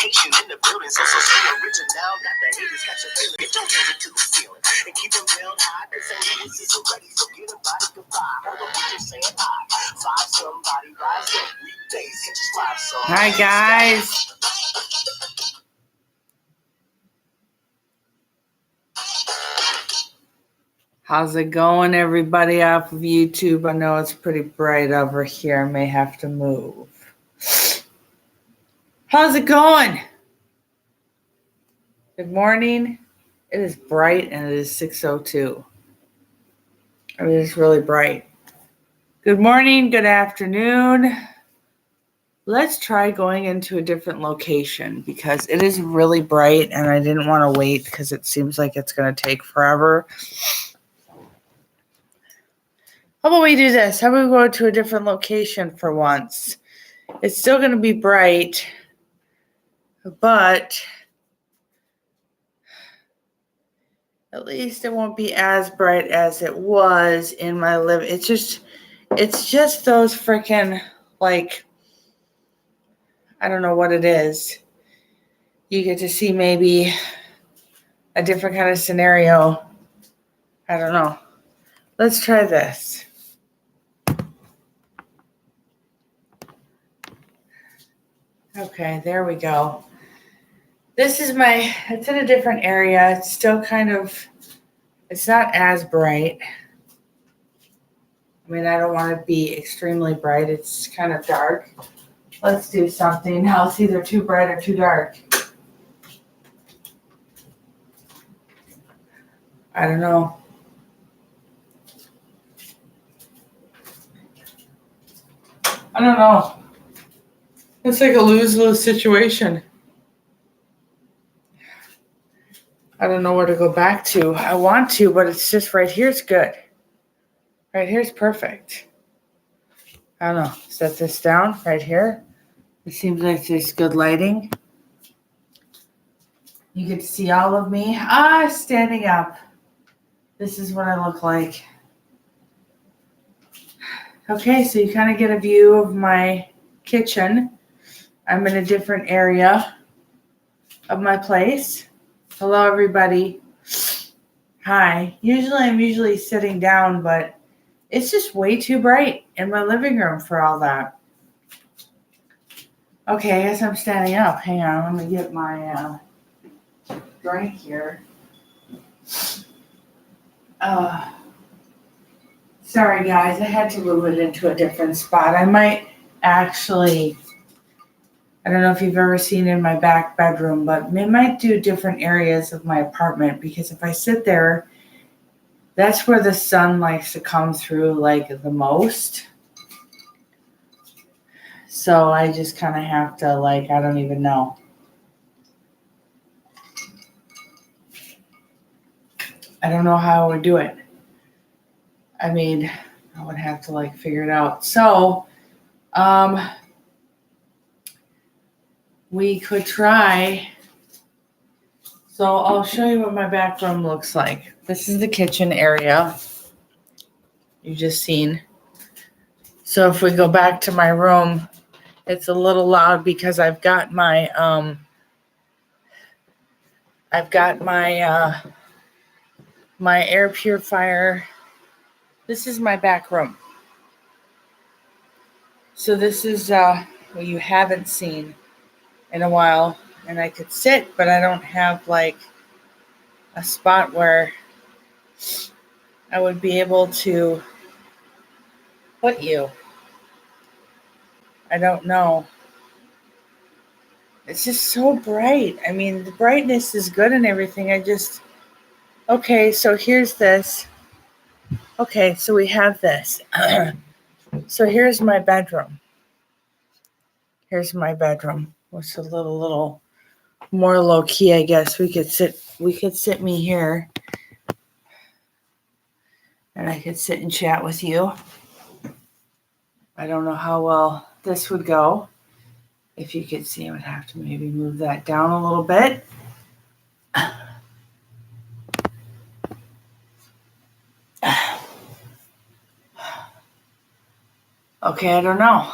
Education in the building, so original. Got the haters, got your feeling. Get your hands into the ceiling and keep them held high. This ain't easy, so ready, forget about it, goodbye. Hold on, we just saying hi. Five somebody rise up, weekdays, hit your live song. Hi, guys. How's it going, everybody off of YouTube? I know it's pretty bright over here. I may have to move. How's it going? Good morning. It is bright and it is 6:02. I mean, it's really bright. Good morning, good afternoon. Let's try going into a different location because it is really bright and I didn't want to wait because it seems like it's going to take forever. How about we do this? How about we go to a different location for once? It's still going to be bright, but at least it won't be as bright as it was in my living. It's just those freaking, like, I don't know what it is. You get to see maybe a different kind of scenario. I don't know. Let's try this. Okay, there we go. This is it's in a different area. It's still it's not as bright. I mean, I don't want to be extremely bright. It's kind of dark. Let's do something. Now it's either too bright or too dark. I don't know. I don't know. It's like a lose-lose situation. I don't know where to go back to. I want to, but it's just right here's good. Right here's perfect. I don't know. Set this down right here. It seems like there's good lighting. You get to see all of me. Standing up. This is what I look like. Okay, so you kind of get a view of my kitchen. I'm in a different area of my place. Hello, everybody. Hi. I'm usually sitting down, but it's just way too bright in my living room for all that. Okay, I guess I'm standing up. Hang on, let me get my drink here. Sorry, guys. I had to move it into a different spot. I might actually... I don't know if you've ever seen in my back bedroom, but I might do different areas of my apartment because if I sit there, that's where the sun likes to come through like the most. So I just kind of have to I don't even know. I don't know how I would do it. I mean, I would have to figure it out. So, we could try. So I'll show you what my back room looks like. This is the kitchen area you just seen. So if we go back to my room, it's a little loud because I've got my my air purifier. This is my back room. So this is what you haven't seen in a while, and I could sit, but I don't have a spot where I would be able to put you. I don't know. It's just so bright. I mean, the brightness is good and everything. Okay, so here's this. Okay, so we have this. So here's my bedroom. Here's my bedroom. What's a little more low key, I guess. We could sit me here. And I could sit and chat with you. I don't know how well this would go. If you could see, I would have to maybe move that down a little bit. Okay, I don't know.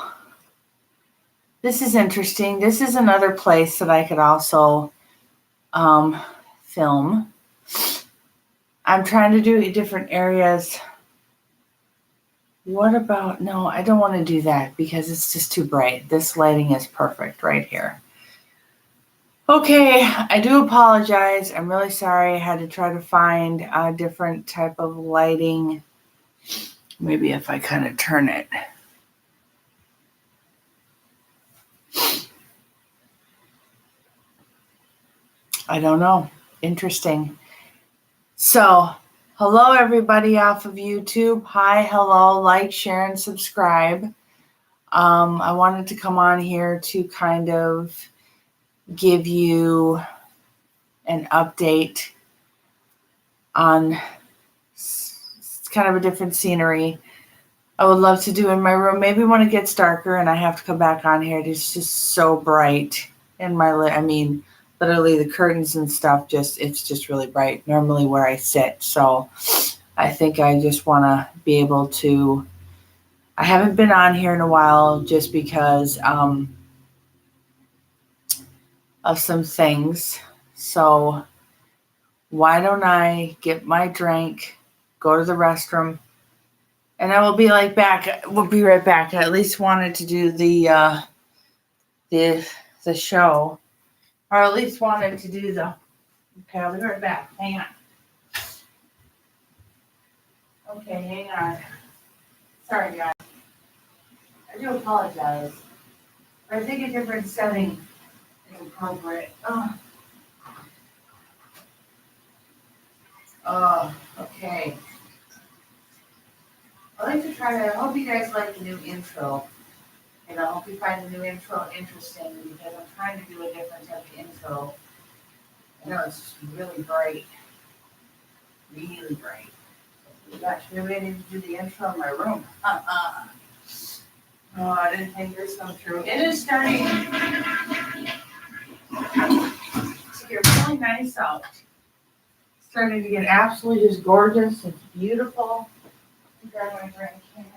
This is interesting. This is another place that I could also film. I'm trying to do different areas. What about, no, I don't want to do that because it's just too bright. This lighting is perfect right here. Okay, I do apologize. I'm really sorry. I had to try to find a different type of lighting. Maybe if I kind of turn it. I don't know. Interesting. So, hello everybody off of YouTube. Hi, hello, like, share, and subscribe. I wanted to come on here to kind of give you an update on kind of a different scenery. I would love to do in my room. Maybe when it gets darker and I have to come back on here, it's just so bright in my literally the curtains and stuff, it's just really bright normally where I sit. So I think I just want to be able to, I haven't been on here in a while just because of some things. So why don't I get my drink, go to the restroom, and I will be back. We'll be right back. I at least wanted to do the show, or at least wanted to do the. Okay, I'll be right back. Hang on. Okay, hang on. Sorry, guys. I do apologize. I think a different setting is appropriate. Okay. I like to try to. I hope you guys like the new intro. And I hope you find the new intro interesting because I'm trying to do a different type of intro. I know it's just really bright. Really bright. Gosh, maybe I need to do the intro in my room. Oh, I didn't think this come through. It is starting to get really nice out. It's starting to get absolutely just gorgeous. It's beautiful. Grab my drink. Hang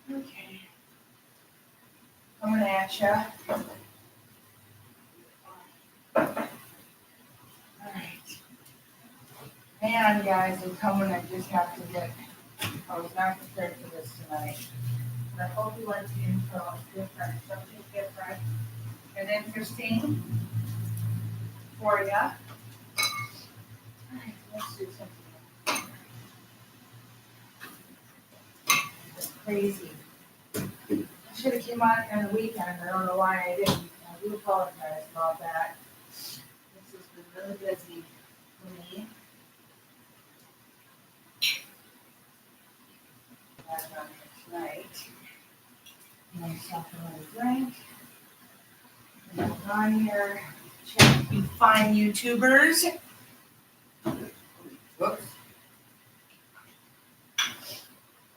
on. Okay. Coming at you. Alright. Hang on, guys. I'm coming. I just have to get. I was not prepared for this tonight. But I hope you like the intro. It's different. Something different and interesting for you. Alright, let's do something. It's crazy. I should have came on the weekend. I don't know why I didn't. I do apologize about that. This has been really busy for me. That's on tonight. Myself a drink. And I'm on here. Check you fine YouTubers. Whoops.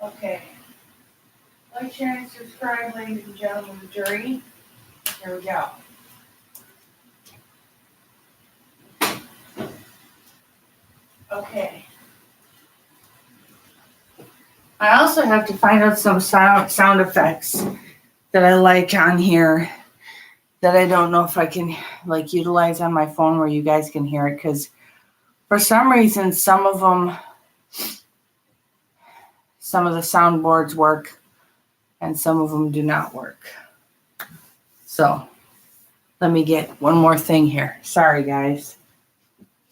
Okay. Like, share, and subscribe, ladies and gentlemen of the jury. Here we go. Okay. I also have to find out some sound effects that I like on here that I don't know if I can utilize on my phone where you guys can hear it, because for some reason some of the soundboards work and some of them do not work. So let me get one more thing here. Sorry, guys.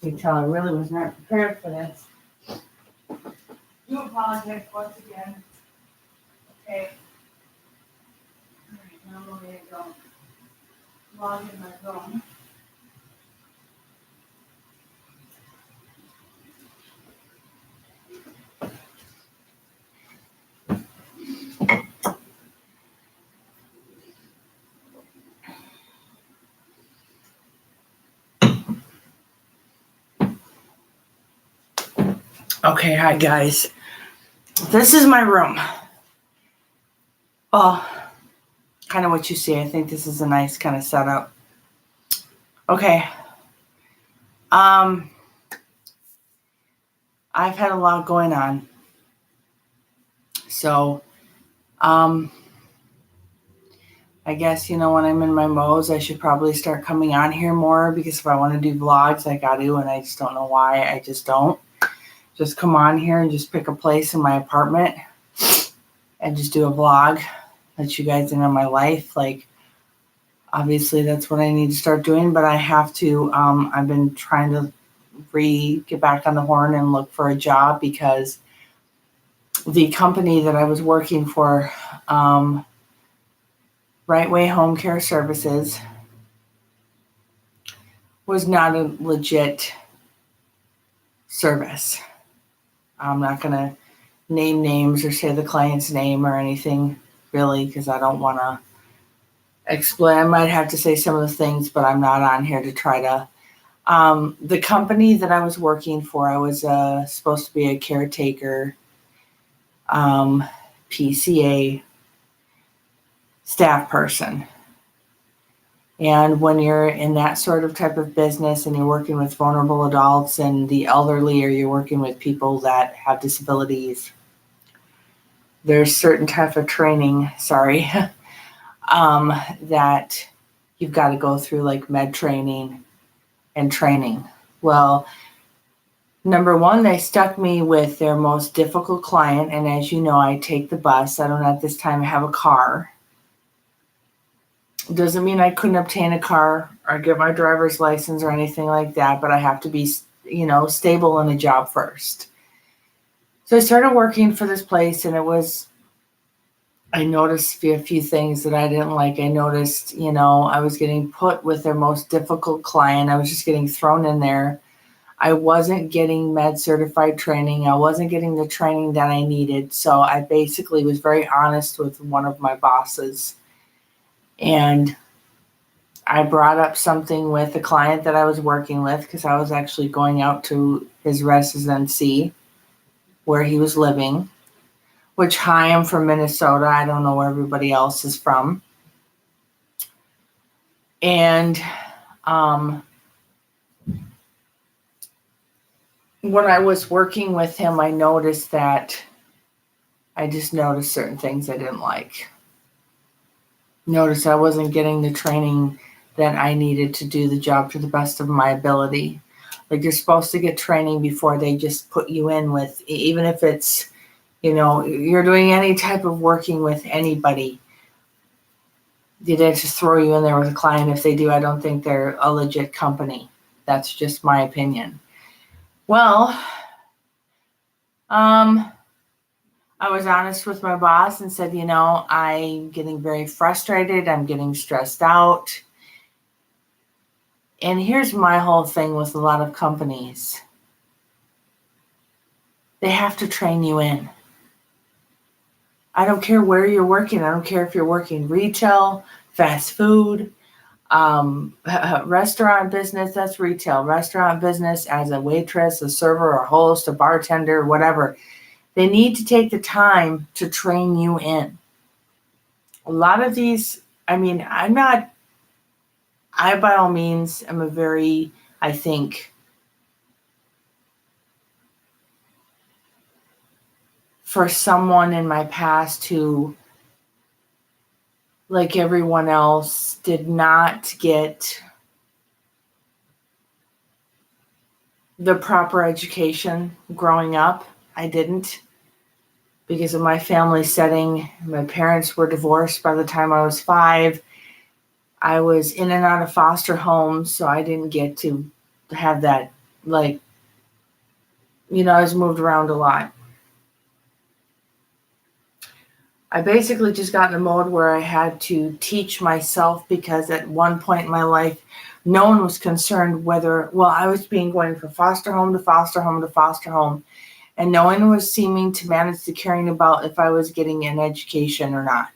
You can tell I really was not prepared for this. Do apologize once again. Okay. All right, now I'm going to go log in my phone. Okay, hi guys. This is my room. Well, kind of what you see. I think this is a nice kind of setup. Okay. I've had a lot going on. So, I guess, when I'm in my modes, I should probably start coming on here more, because if I want to do vlogs, I got to, and I just don't know why. I just don't. Just come on here and just pick a place in my apartment and just do a vlog, let you guys in on my life. Like, obviously that's what I need to start doing, but I have to, I've been trying to get back on the horn and look for a job, because the company that I was working for, Right Way Home Care Services, was not a legit service. I'm not going to name names or say the client's name or anything, really, because I don't want to explain. I might have to say some of the things, but I'm not on here to try to. The company that I was working for, I was supposed to be a caretaker, PCA staff person. And when you're in that sort of type of business and you're working with vulnerable adults and the elderly, or you're working with people that have disabilities, there's certain type of training, that you've got to go through, like med training and training. Well, number one, they stuck me with their most difficult client. And as you know, I take the bus. I don't at this time have a car. Doesn't mean I couldn't obtain a car or get my driver's license or anything like that, but I have to be, stable in a job first. So I started working for this place, and I noticed a few things that I didn't like. I noticed, I was getting put with their most difficult client. I was just getting thrown in there. I wasn't getting med certified training. I wasn't getting the training that I needed. So I basically was very honest with one of my bosses. And I brought up something with the client that I was working with, because I was actually going out to his residency where he was living, which, hi, I'm from Minnesota. I don't know where everybody else is from. And when I was working with him, I noticed certain things I didn't like. Notice I wasn't getting the training that I needed to do the job to the best of my ability. Like, you're supposed to get training before they just put you in with, even if it's, you're doing any type of working with anybody. They just throw you in there with a client. If they do, I don't think they're a legit company. That's just my opinion. Well, I was honest with my boss and said, I'm getting very frustrated. I'm getting stressed out. And here's my whole thing with a lot of companies. They have to train you in. I don't care where you're working. I don't care if you're working retail, fast food, restaurant business, that's retail. Restaurant business as a waitress, a server, a host, a bartender, whatever. They need to take the time to train you in. A lot of these, I by all means, I'm a very, I think, for someone in my past who, like everyone else, did not get the proper education growing up. I didn't, because of my family setting. My parents were divorced by the time I was 5. I was in and out of foster homes, so I didn't get to have that, I was moved around a lot. I basically just got in a mode where I had to teach myself, because at one point in my life, no one was concerned I was going from foster home to foster home to foster home, and no one was seeming to manage to caring about if I was getting an education or not.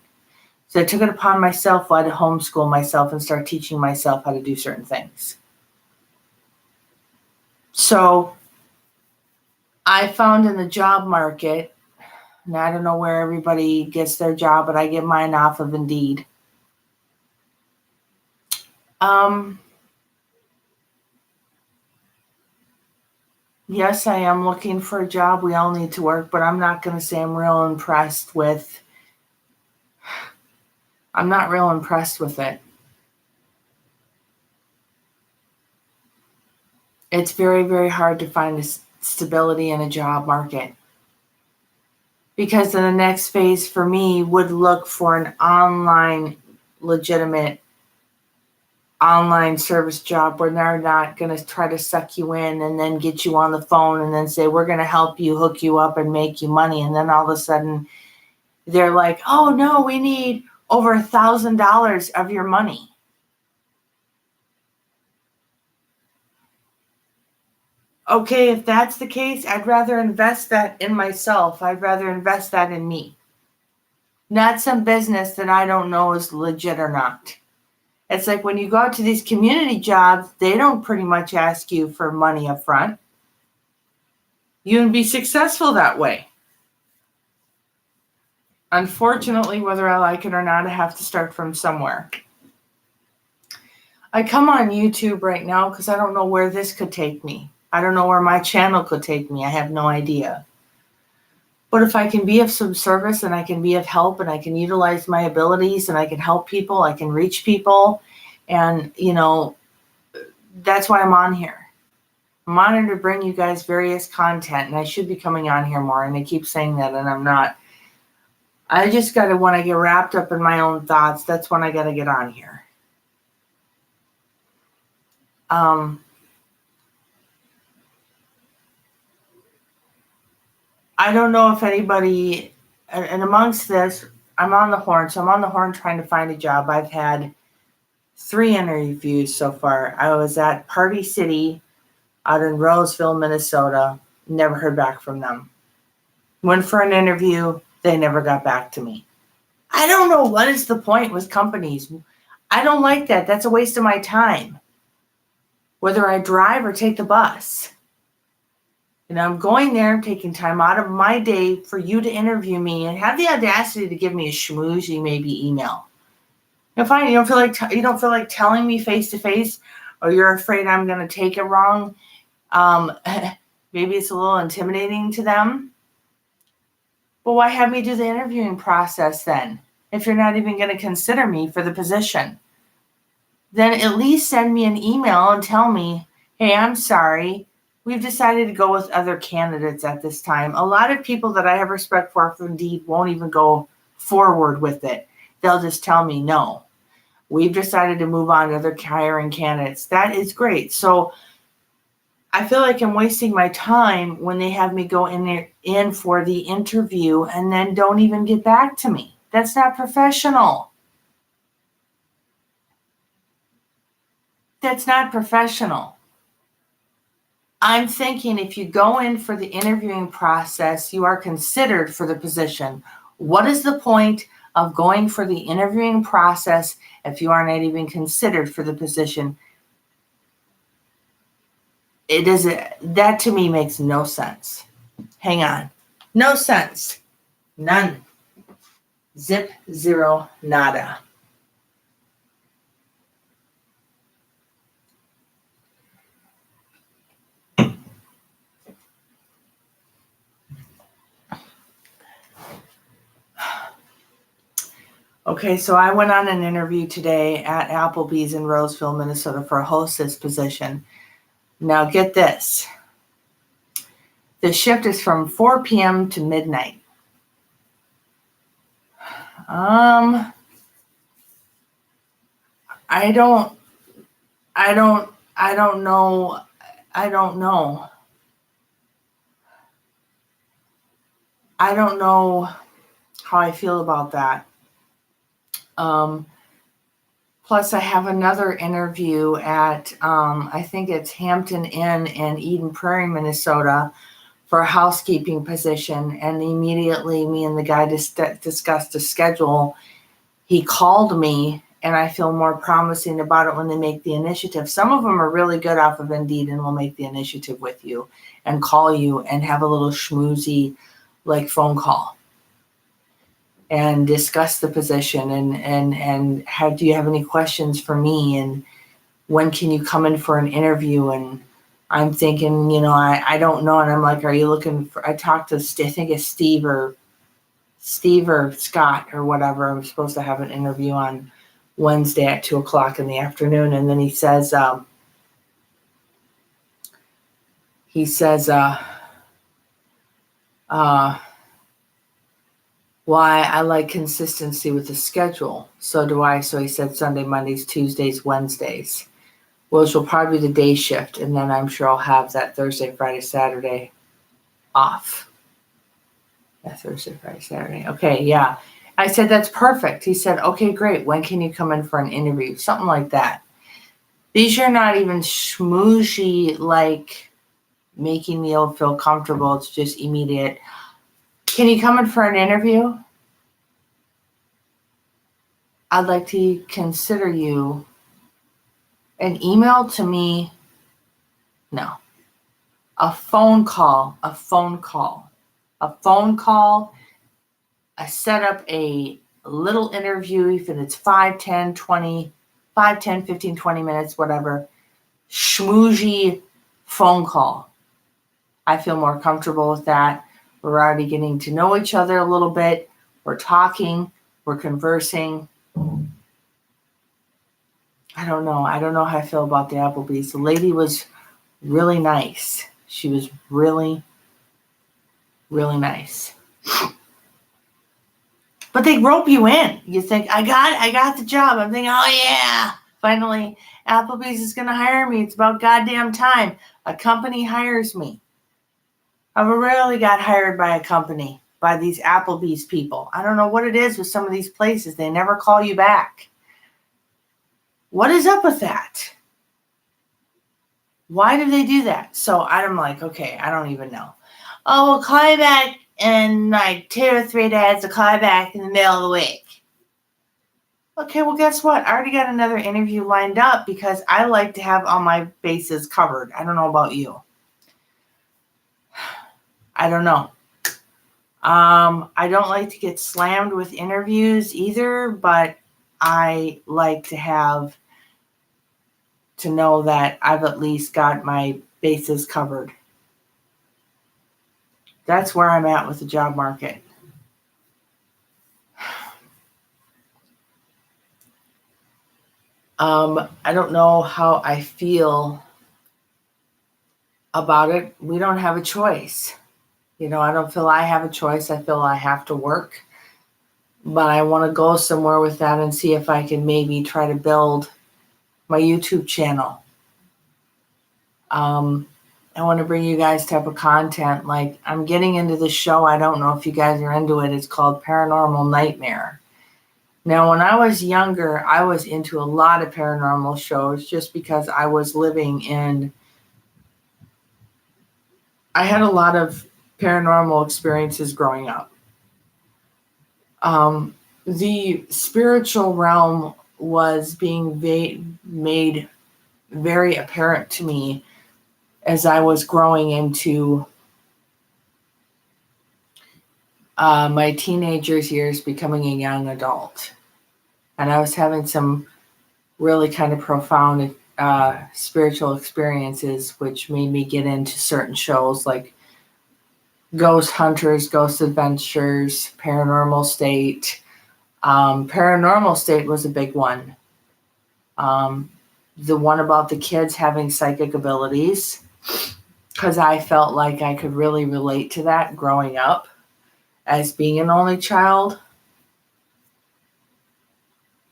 So I took it upon myself. I had to homeschool myself and start teaching myself how to do certain things. So I found in the job market, and I don't know where everybody gets their job, but I get mine off of Indeed. Yes, I am looking for a job. We all need to work, but I'm not going to say I'm real impressed with I'm not real impressed with it. It's very, very hard to find a stability in a job market. Because the next phase for me would look for an online, legitimate online service job where they're not going to try to suck you in and then get you on the phone and then say, we're going to help you, hook you up and make you money. And then all of a sudden they're like, oh no, we need over $1,000 of your money. Okay, if that's the case, I'd rather invest that in myself. I'd rather invest that in me. Not some business that I don't know is legit or not. It's like when you go out to these community jobs, they don't pretty much ask you for money up front. You can be successful that way. Unfortunately, whether I like it or not, I have to start from somewhere. I come on YouTube right now because I don't know where this could take me. I don't know where my channel could take me. I have no idea. But if I can be of some service and I can be of help and I can utilize my abilities and I can help people, I can reach people. And, that's why I'm on here. I'm honored to bring you guys various content, and I should be coming on here more. And I keep saying that, and I'm not. I just got to, when I get wrapped up in my own thoughts, that's when I got to get on here. I don't know if anybody, and amongst this, I'm on the horn. So I'm on the horn trying to find a job. I've had 3 interviews so far. I was at Party City out in Roseville, Minnesota. Never heard back from them. Went for an interview. They never got back to me. I don't know what is the point with companies. I don't like that. That's a waste of my time. Whether I drive or take the bus. I'm going there, I'm taking time out of my day for you to interview me and have the audacity to give me a schmoozy maybe email. Fine, you don't feel like telling me face to face, or you're afraid I'm going to take it wrong. Maybe it's a little intimidating to them. But why have me do the interviewing process then? If you're not even going to consider me for the position, then at least send me an email and tell me, hey, I'm sorry. We've decided to go with other candidates at this time. A lot of people that I have respect for Indeed won't even go forward with it. They'll just tell me, no, we've decided to move on to other hiring candidates. That is great. So I feel like I'm wasting my time when they have me go in for the interview and then don't even get back to me. That's not professional. That's not professional. I'm thinking if you go in for the interviewing process, you are considered for the position. What is the point of going for the interviewing process if you are not even considered for the position? That to me makes no sense. Hang on. No sense. None. Zip, zero, nada. Okay, so I went on an interview today at Applebee's in Roseville, Minnesota for a hostess position. Now get this. The shift is from 4 p.m. to midnight. I don't know. I don't know how I feel about that. Plus, I have another interview at, I think it's Hampton Inn in Eden Prairie, Minnesota, for a housekeeping position. And immediately, me and the guy discussed the schedule. He called me, and I feel more promising about it when they make the initiative. Some of them are really good off of Indeed and will make the initiative with you and call you and have a little schmoozy, phone call. And discuss the position and do you have any questions for me, and when can you come in for an interview? And I'm thinking, I don't know. And I'm like, are you looking for, I talked to, I think it's Steve or Steve or Scott or whatever. I'm supposed to have an interview on Wednesday at 2:00 in the afternoon. And then he says, why I like consistency with the schedule. So do I. So he said Sunday, Mondays, Tuesdays, Wednesdays, which will probably be the day shift. And then I'm sure I'll have that Thursday, Friday, Saturday off. Yeah, Thursday, Friday, Saturday. Okay, yeah. I said, that's perfect. He said, okay, great. When can you come in for an interview? Something like that. These are not even schmooshy, like making me feel comfortable. It's just immediate. Can you come in for an interview? I'd like to consider you. An email to me? No. A phone call. I set up a little interview, if it's 5, 10, 15, 20 minutes, whatever. Schmooshy phone call. I feel more comfortable with that. We're already getting to know each other a little bit. We're talking. We're conversing. I don't know how I feel about the Applebee's. The lady was really nice. She was really, really nice. But they rope you in. You think, I got the job. I'm thinking, oh yeah, finally Applebee's is going to hire me. It's about goddamn time. A company hires me. I've rarely got hired by a company, by these Applebee's people. I don't know what it is with some of these places. They never call you back. What is up with that? Why do they do that? So I'm like, okay, I don't even know. Oh, we'll call you back in like 2 or 3 days. I'll call you back in the middle of the week. Okay, well, guess what? I already got another interview lined up because I like to have all my bases covered. I don't know about you. I don't know. I don't like to get slammed with interviews either, but I like to know that I've at least got my bases covered. That's where I'm at with the job market. I don't know how I feel about it. We don't have a choice. I don't feel I have a choice. I feel I have to work. But I want to go somewhere with that and see if I can maybe try to build my YouTube channel. I want to bring you guys type of content. Like, I'm getting into this show. I don't know if you guys are into it. It's called Paranormal Nightmare. Now, when I was younger, I was into a lot of paranormal shows just because I was I had a lot of paranormal experiences growing up. The spiritual realm was being made very apparent to me as I was growing into my teenagers years, becoming a young adult. And I was having some really kind of profound spiritual experiences, which made me get into certain shows like Ghost Hunters, Ghost Adventures, Paranormal State. Paranormal State was a big one. The one about the kids having psychic abilities, because I felt like I could really relate to that growing up as being an only child.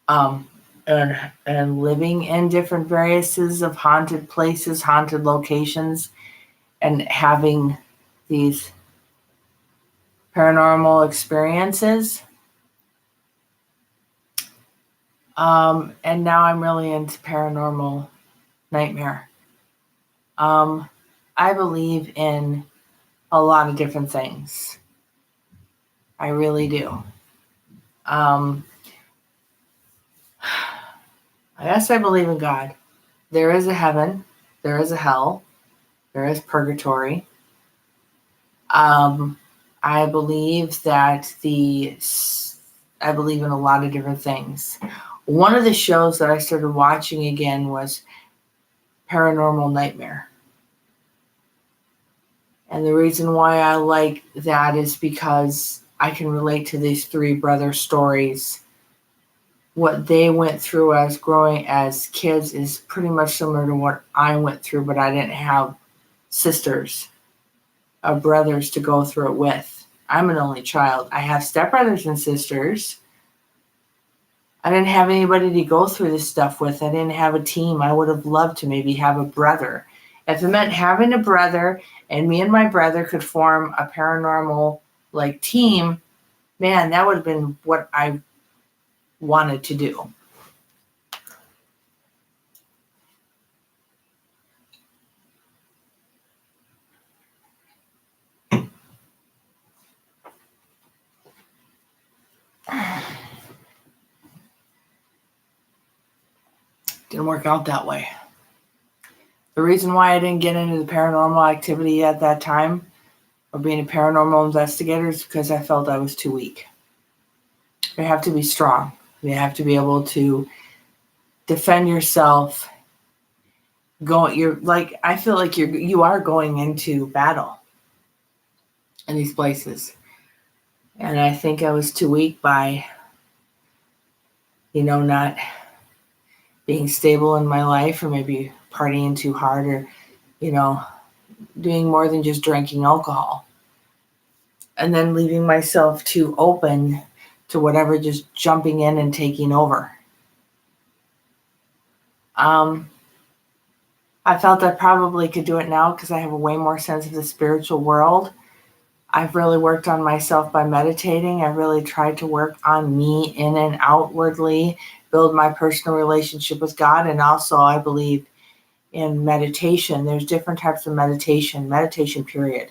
And living in different variations of haunted places, haunted locations, and having these paranormal experiences. And now I'm really into Paranormal Nightmare. I believe in a lot of different things. I really do. I guess I believe in God. There is a heaven. There is a hell. There is purgatory. I believe I believe in a lot of different things. One of the shows that I started watching again was Paranormal Nightmare. And the reason why I like that is because I can relate to these three brothers' stories. What they went through as growing as kids is pretty much similar to what I went through, but I didn't have sisters or brothers to go through it with. I'm an only child. I have stepbrothers and sisters. I didn't have anybody to go through this stuff with. I didn't have a team. I would have loved to maybe have a brother. If it meant having a brother and me and my brother could form a paranormal like team, man, that would have been what I wanted to do. Didn't work out that way. The reason why I didn't get into the paranormal activity at that time or being a paranormal investigator is because I felt I was too weak. You have to be strong. You have to be able to defend yourself. I feel like you are going into battle in these places. And I think I was too weak by, not being stable in my life, or maybe partying too hard, or, doing more than just drinking alcohol. And then leaving myself too open to whatever, just jumping in and taking over. I felt I probably could do it now because I have a way more sense of the spiritual world. I've really worked on myself by meditating. I really tried to work on me in and outwardly, build my personal relationship with God. And also I believe in meditation. There's different types of meditation period.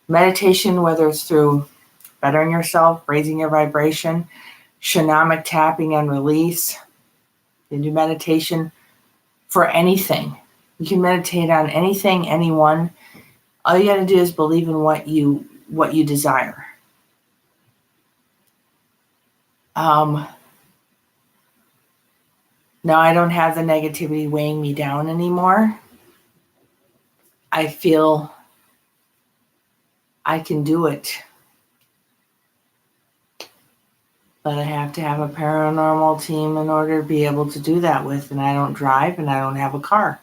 Meditation, whether it's through bettering yourself, raising your vibration, shamanic tapping and release. You can do meditation for anything. You can meditate on anything, anyone. All you got to do is believe in what you desire. Now I don't have the negativity weighing me down anymore. I feel I can do it. But I have to have a paranormal team in order to be able to do that with. And I don't drive and I don't have a car.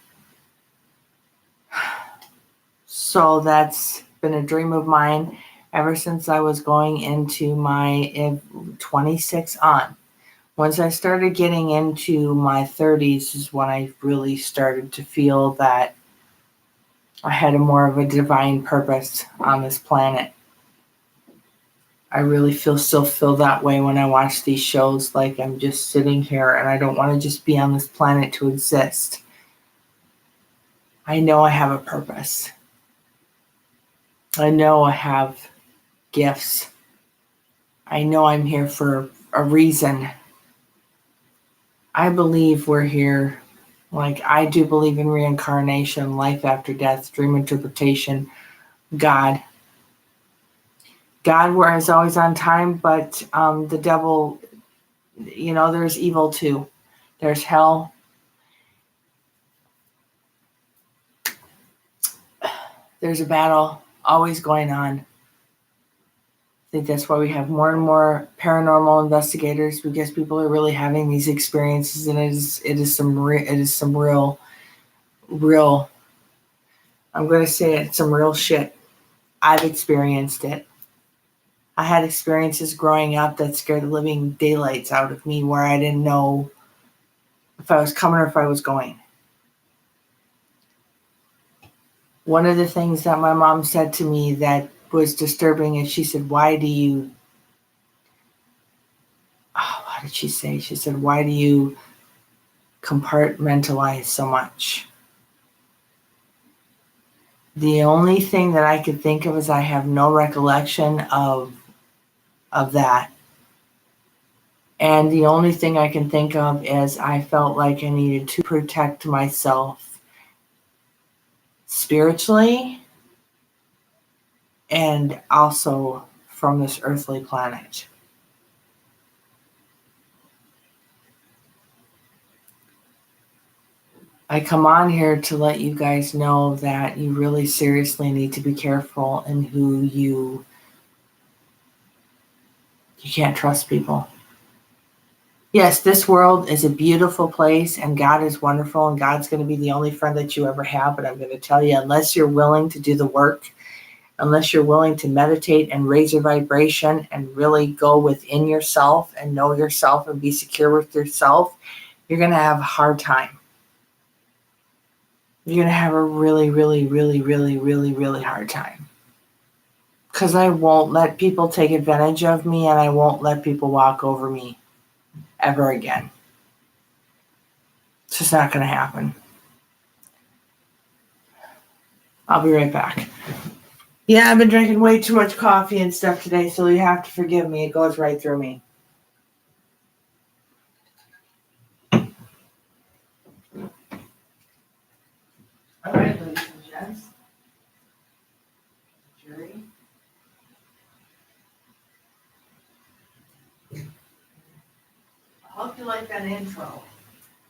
So that's been a dream of mine ever since I was going into my 26 on. Once I started getting into my 30s is when I really started to feel that I had more of a divine purpose on this planet. I really still feel that way when I watch these shows, like I'm just sitting here and I don't want to just be on this planet to exist. I know I have a purpose. I know I have gifts. I know I'm here for a reason. I believe we're here. Like, I do believe in reincarnation, life after death, dream interpretation, God. God is always on time, but the devil, there's evil too. There's hell. There's a battle always going on. I think that's why we have more and more paranormal investigators, because people are really having these experiences, and it is some real, I'm going to say it, some real shit. I've experienced it. I had experiences growing up that scared the living daylights out of me, where I didn't know if I was coming or if I was going. One of the things that my mom said to me that was disturbing is she said, how did she say? She said, why do you compartmentalize so much? The only thing that I could think of is I have no recollection of that. And the only thing I can think of is I felt like I needed to protect myself spiritually and also from this earthly planet. I come on here to let you guys know that you really seriously need to be careful in who you You can't trust people. Yes, this world is a beautiful place and God is wonderful and God's going to be the only friend that you ever have. But I'm going to tell you, unless you're willing to do the work, unless you're willing to meditate and raise your vibration and really go within yourself and know yourself and be secure with yourself, you're going to have a hard time. You're going to have a really, really, really, really, really, really hard time. Because I won't let people take advantage of me and I won't let people walk over me ever again. It's just not going to happen. I'll be right back. Yeah, I've been drinking way too much coffee and stuff today, so you have to forgive me. It goes right through me. All right, ladies and gents. Jury. I hope you like that intro.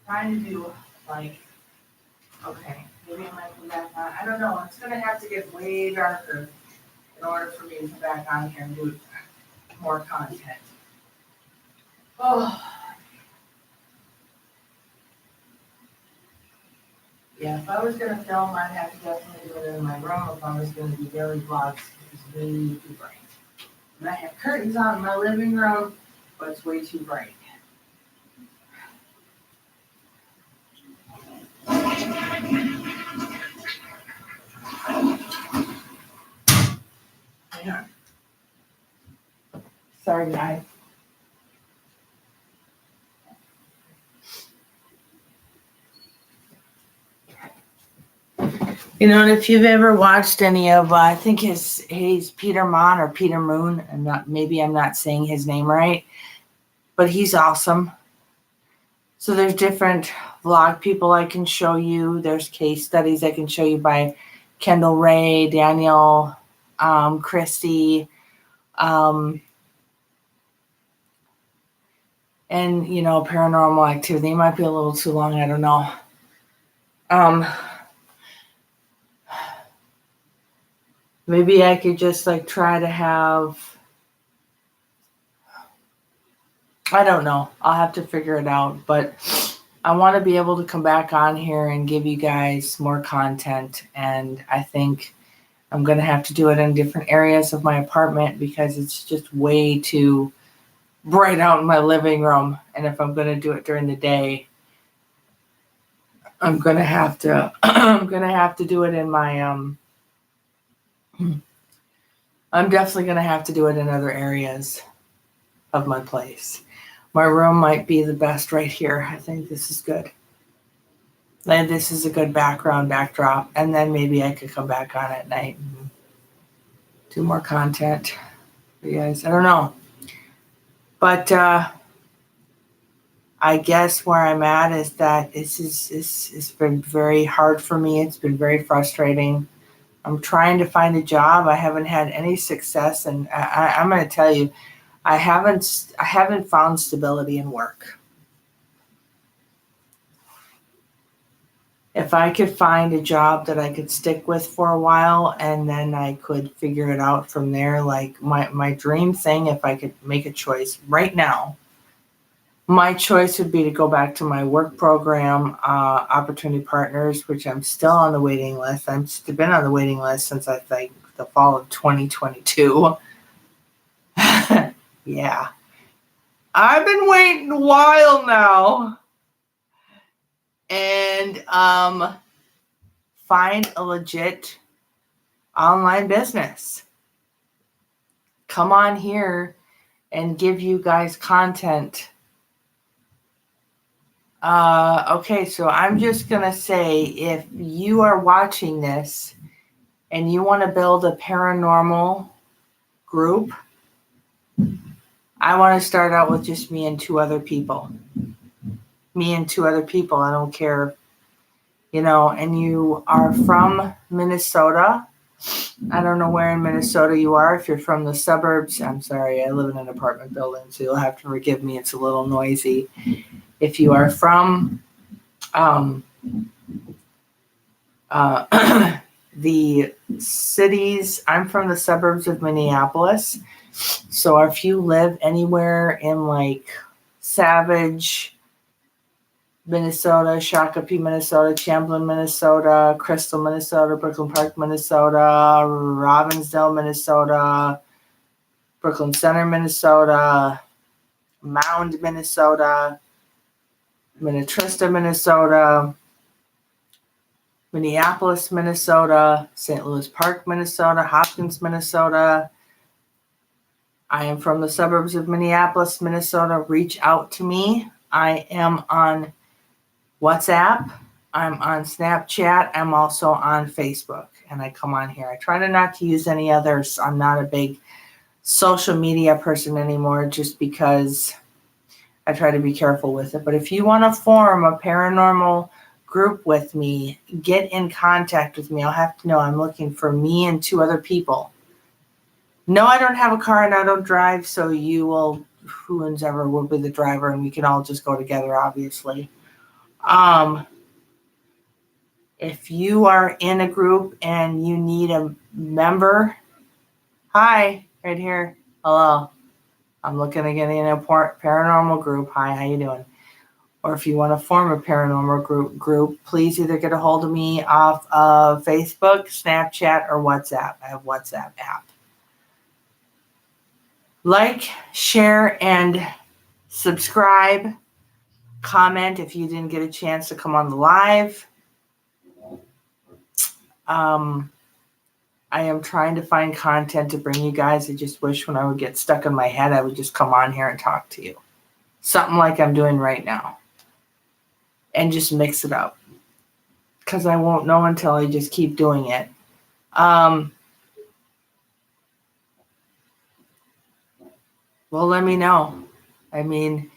Trying to do, like, okay, maybe I might come back on. I don't know. It's going to have to get way darker in order for me to come back on here and do more content. Oh. Yeah, if I was going to film, I'd have to definitely do it in my room. If I was going to do daily vlogs, it's way too bright. And I have curtains on in my living room, but it's way too bright. Yeah. Sorry, guys. You know, and if you've ever watched any of, I think he's Peter Mon or Peter Moon. Maybe I'm not saying his name right, but he's awesome. So there's different vlog people I can show you. There's case studies I can show you by Kendall Ray, Daniel, Christy, and, you know, paranormal activity. It might be a little too long. I don't know. Maybe I could just like try to have, I don't know. I'll have to figure it out, but I want to be able to come back on here and give you guys more content. And I think I'm going to have to do it in different areas of my apartment because it's just way too bright out in my living room. And if I'm going to do it during the day, I'm going to have to, do it in my, I'm definitely going to have to do it in other areas of my place. My room might be the best right here. I think this is good. And this is a good backdrop. And then maybe I could come back on at night and do more content for you guys. I don't know. But I guess where I'm at is that it's been very hard for me. It's been very frustrating. I'm trying to find a job. I haven't had any success. And I'm going to tell you, I haven't found stability in work. If I could find a job that I could stick with for a while and then I could figure it out from there, like my dream thing, if I could make a choice right now, my choice would be to go back to my work program, Opportunity Partners, which I'm still on the waiting list. I've been on the waiting list since I think the fall of 2022. Yeah. I've been waiting a while now. And find a legit online business. Come on here and give you guys content. Okay, so I'm just going to say, if you are watching this and you want to build a paranormal group, I want to start out with just me and two other people. I don't care, you know, and you are from Minnesota. I don't know where in Minnesota you are. If you're from the suburbs, I'm sorry, I live in an apartment building, so you'll have to forgive me. It's a little noisy. If you are from the the cities. I'm from the suburbs of Minneapolis. So if you live anywhere in like Savage, Minnesota, Shakopee, Minnesota, Champlin, Minnesota, Crystal, Minnesota, Brooklyn Park, Minnesota, Robbinsdale, Minnesota, Brooklyn Center, Minnesota, Mound, Minnesota, Minnetrista, Minnesota, Minneapolis, Minnesota, St. Louis Park, Minnesota, Hopkins, Minnesota. I am from the suburbs of Minneapolis, Minnesota. Reach out to me. I am on WhatsApp. I'm on Snapchat. I'm also on Facebook, and I come on here. I try to not to use any others. I'm not a big social media person anymore just because I try to be careful with it. But if you want to form a paranormal group with me, get in contact with me. I'll have to know I'm looking for me and 2 other people. No, I don't have a car and I don't drive, so you will, whoever will be the driver, and we can all just go together, obviously. If you are in a group and you need a member, hi, right here. Hello. I'm looking to get in a paranormal group. Hi, how you doing? Or if you want to form a paranormal group, please either get a hold of me off of Facebook, Snapchat, or WhatsApp. I have WhatsApp app. Like, share, and subscribe. Comment if you didn't get a chance to come on the live. I am trying to find content to bring you guys. I just wish when I would get stuck in my head, I would just come on here and talk to you. Something like I'm doing right now. And just mix it up. Because I won't know until I just keep doing it. Well, let me know. I mean,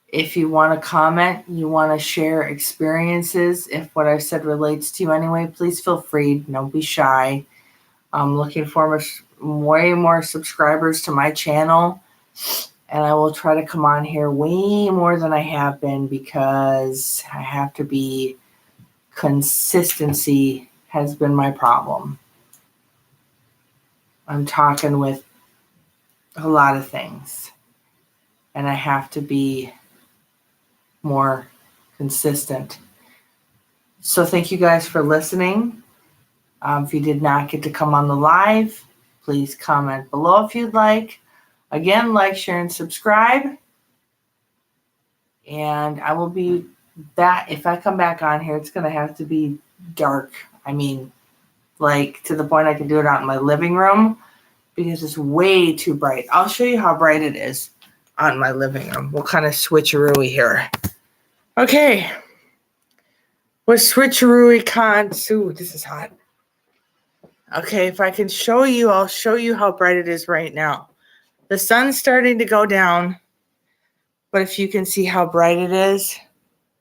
if you want to comment, you want to share experiences, if what I've said relates to you anyway, please feel free. Don't be shy. I'm looking for way more subscribers to my channel. And I will try to come on here way more than I have been because I have to be, consistency has been my problem. I'm talking with a lot of things. And I have to be more consistent. So thank you guys for listening. If you did not get to come on the live, please comment below if you'd like. Again, like, share, and subscribe. And I will be back. If I come back on here, it's going to have to be dark. I mean, like to the point I can do it out in my living room because it's way too bright. I'll show you how bright it is on my living room. We'll kind of switcheroo here. Okay. With switcheroo cons. Ooh, this is hot. Okay, if I can show you, I'll show you how bright it is right now. The sun's starting to go down, but if you can see how bright it is,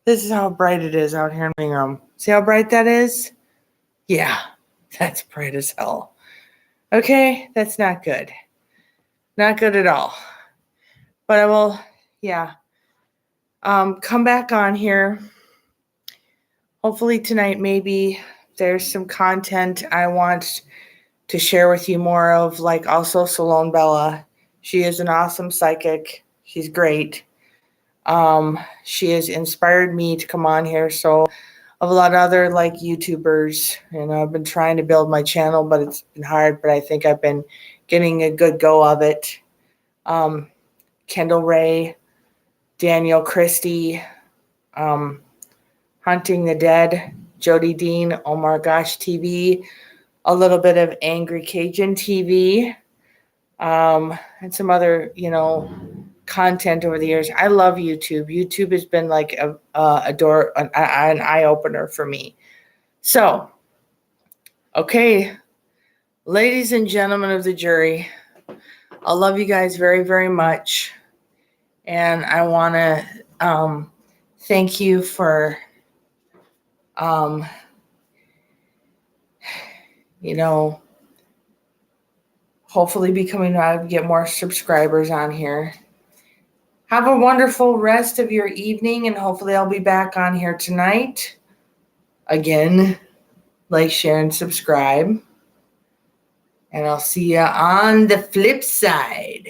this is how bright it is out here in the living room. See how bright that is? Yeah, that's bright as hell. Okay, that's not good. Not good at all. But I will, come back on here. Hopefully tonight, maybe there's some content I want to share with you more of, like also Salone Bella. She is an awesome psychic. She's great. She has inspired me to come on here. So of a lot of other like YouTubers, I've been trying to build my channel, but it's been hard, but I think I've been getting a good go of it. Kendall Ray, Daniel Christie, Hunting the Dead, Jody Dean, Omar Gosh TV, a little bit of Angry Cajun TV, and some other, content over the years. I love YouTube. YouTube has been like an eye opener for me. So, okay, ladies and gentlemen of the jury, I love you guys very, very much. And I want to thank you for, hopefully becoming out, get more subscribers on here. Have a wonderful rest of your evening, and hopefully I'll be back on here tonight again. like, share, and subscribe. And I'll see you on the flip side.